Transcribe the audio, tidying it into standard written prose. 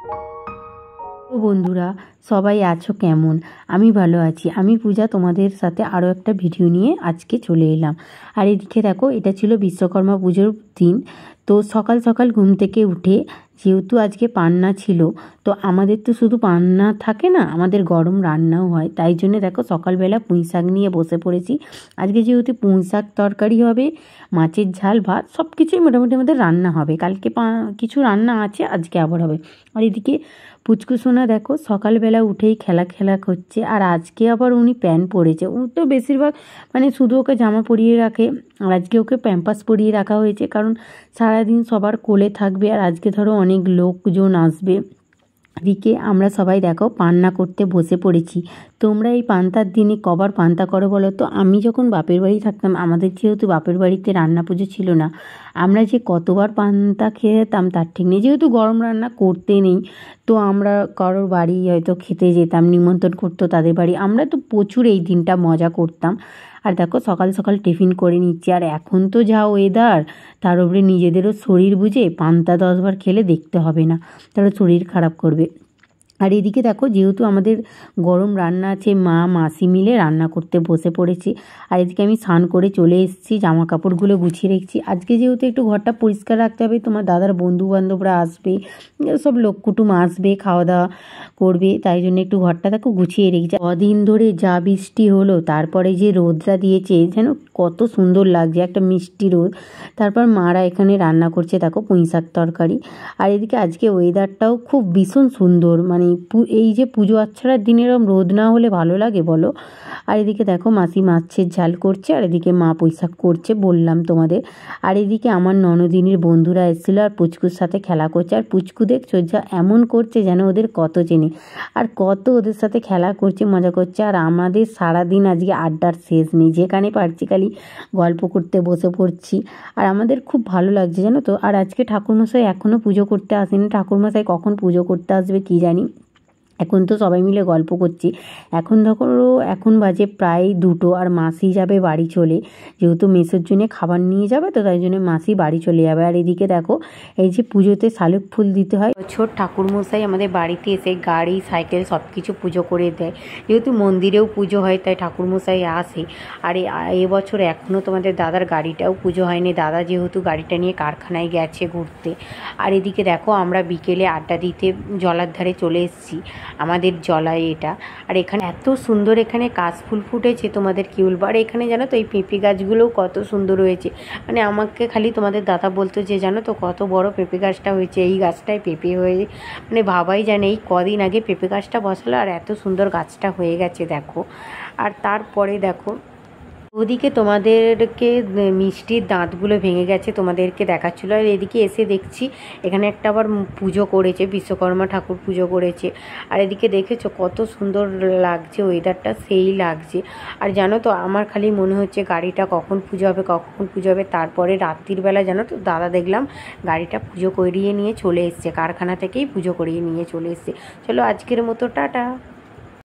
তো বন্ধুরা, সবাই আছো কেমন? আমি ভালো আছি। আমি পূজা, তোমাদের সাথে আরও একটা ভিডিও নিয়ে আজকে চলে এলাম। আর এদিকে দেখো, এটা ছিল বিশ্বকর্মা পুজোর দিন। তো সকাল সকাল ঘুম থেকে উঠে, যেহেতু আজকে পান্না ছিল, তো আমাদের তো শুধু পান্না থাকে না, আমাদের গরম রান্নাও হয়। তাই জন্য দেখো সকালবেলা পুঁই শাক নিয়ে বসে পড়েছি। আজকে যেহেতু পুঁই শাক তরকারি হবে, মাছের ঝাল, ভাত, সব কিছুই মোটামুটি আমাদের রান্না হবে। কালকে কিছু রান্না আছে, আজকে আবার হবে। আর এদিকে পুচকু সোনা দেখো সকালবেলা উঠেই খেলা খেলা করছে। আর আজকে আবার উনি প্যান্ট পরেছে। ও তো বেশিরভাগ শুধু ওকে জামা পরিয়ে রাখে, আর আজকে ওকে প্যাম্পাস পরিয়ে রাখা হয়েছে, কারণ সারাদিন সবার কোলে থাকবে। আর আজকে ধরো অনেক লোকজন আসবে। এদিকে আমরা সবাই দেখো পান্না করতে বসে পড়েছি। তোমরা এই পান্তার দিনে কবার পান্তা করো বলো তো? আমি যখন বাপের বাড়ি থাকতাম, আমাদের যেহেতু বাপের বাড়িতে রান্না পুজো ছিল না, আমরা যে কতবার পান্তা খেতাম তার ঠিক নেই। যেহেতু গরম রান্না করতে নেই, তো আমরা কারোর বাড়ি হয়তো খেতে যেতাম, নিমন্ত্রণ করতো তাদের বাড়ি, আমরা তো প্রচুর এই দিনটা মজা করতাম। আর দেখো সকাল সকাল টিফিন করে নিচ্ছি। আর এখন তো যা ওয়েদার, তার উপরে নিজেদেরও শরীর বুঝে পান্তা 10 বার খেলে দেখতে হবে না, তাহলে শরীর খারাপ করবে। আর এদিকে দেখো, যেহেতু আমাদের গরম রান্না আছে, মা মাসি মিলে রান্না করতে বসে পড়েছি। আর এদিকে আমি স্নান করে চলে এসেছি, জামা কাপড়গুলো গুছিয়ে রেখেছি। আজকে যেহেতু একটু ঘরটা পরিষ্কার রাখতে হবে, তোমার দাদার বন্ধু বান্ধবরা আসবে, সব লোক কুটুম আসবে, খাওয়া দাওয়া করবে, তাই জন্য একটু ঘরটা দেখো গুছিয়ে রেখেছি। কদিন ধরে যা বৃষ্টি হলো, তারপরে যে রোদটা দিয়েছে, যেন কত সুন্দর লাগছে, একটা মিষ্টি রোদ। তারপর মারা এখানে রান্না করছে দেখো পুঁই শাক তরকারি। আর এদিকে আজকে ওয়েদারটাও খুব ভীষণ সুন্দর, এই যে পুজো আচ্ছাড়ার দিন এরকম রোদ না হলে ভালো লাগে বলো? আর এদিকে দেখো মাসি মাছের ঝাল করছে, আর এদিকে মা পুঁই শাক করছে, বললাম তোমাদের। আর এদিকে আমার ননদিনীর বন্ধুরা এসেছিলো, আর পুচকুর সাথে খেলা করছে। আর পুচকু দেখছো যা এমন করছে যেন ওদের কত চেনে, আর কত ওদের সাথে খেলা করছে, মজা করছে। আর আমাদের সারাদিন আজকে আড্ডার শেষ নেই, যেখানে পারছি খালি গল্প করতে বসে পড়ছি। আর আমাদের খুব ভালো লাগছে জানো তো। আর আজকে ঠাকুরমশাই এখনও পুজো করতে আসেনি। ঠাকুরমশাই কখন পুজো করতে আসবে কী জানি। এখন তো সবাই মিলে গল্প করছি। এখন বাজে প্রায় 2টো। আর মাসি যাবে বাড়ি চলে, যেহেতু মেসের জন্য খাবার নিয়ে যাবে, তো তাই জন্য মাসি বাড়ি চলে যাবে। আর এদিকে দেখো, এই যে পুজোতে শালুক ফুল দিতে হয়, বছর ঠাকুরমশাই আমাদের বাড়িতে এসে গাড়ি সাইকেল সব কিছু পুজো করে দেয়। যেহেতু মন্দিরেও পুজো হয়, তাই ঠাকুরমশাই আসে। আর এবছর এখনও তোমাদের দাদার গাড়িটাও পুজো হয়নি, দাদা যেহেতু গাড়িটা নিয়ে কারখানায় গেছে ঘুরতে। আর এদিকে দেখো আমরা বিকেলে আড্ডা দিতে জলার ধারে চলে এসেছি, আমাদের জলায় এটা। আর এখানে এত সুন্দর এখানে কাশফুল ফুটেছে, তোমাদের কি বলবো। আর এখানে জানো তো এই পেঁপে গাছগুলোও কত সুন্দর হয়েছে। আমাকে খালি তোমাদের দাদা বলতো যে জানো তো কত বড় পেঁপে গাছটা হয়েছে, এই গাছটায় পেঁপে হয়ে ভাবাই জানে এই কদিন আগে পেঁপে গাছটা বসালো, আর এত সুন্দর গাছটা হয়ে গেছে দেখো। আর তারপরে দেখো ওদিকে তোমাদেরকে মিষ্টির দাঁতগুলো ভেঙে গেছে, তোমাদেরকে দেখাচ্ছিলো। আর এদিকে এসে দেখছি এখানে একটা আবার পুজো করেছে, বিশ্বকর্মা ঠাকুর পুজো করেছে। আর এদিকে দেখেছো কত সুন্দর লাগছে, ওয়েদারটা সেই লাগছে। আর জানো তো আমার খালি মনে হচ্ছে গাড়িটা কখন পুজো হবে, কখন পুজো হবে। তারপরে রাত্রির বেলা জানো তো দাদা দেখলাম গাড়িটা পুজো করিয়ে নিয়ে চলে এসছে, কারখানা থেকেই পুজো করিয়ে নিয়ে চলে এসছে। চলো আজকের মতো টাটা।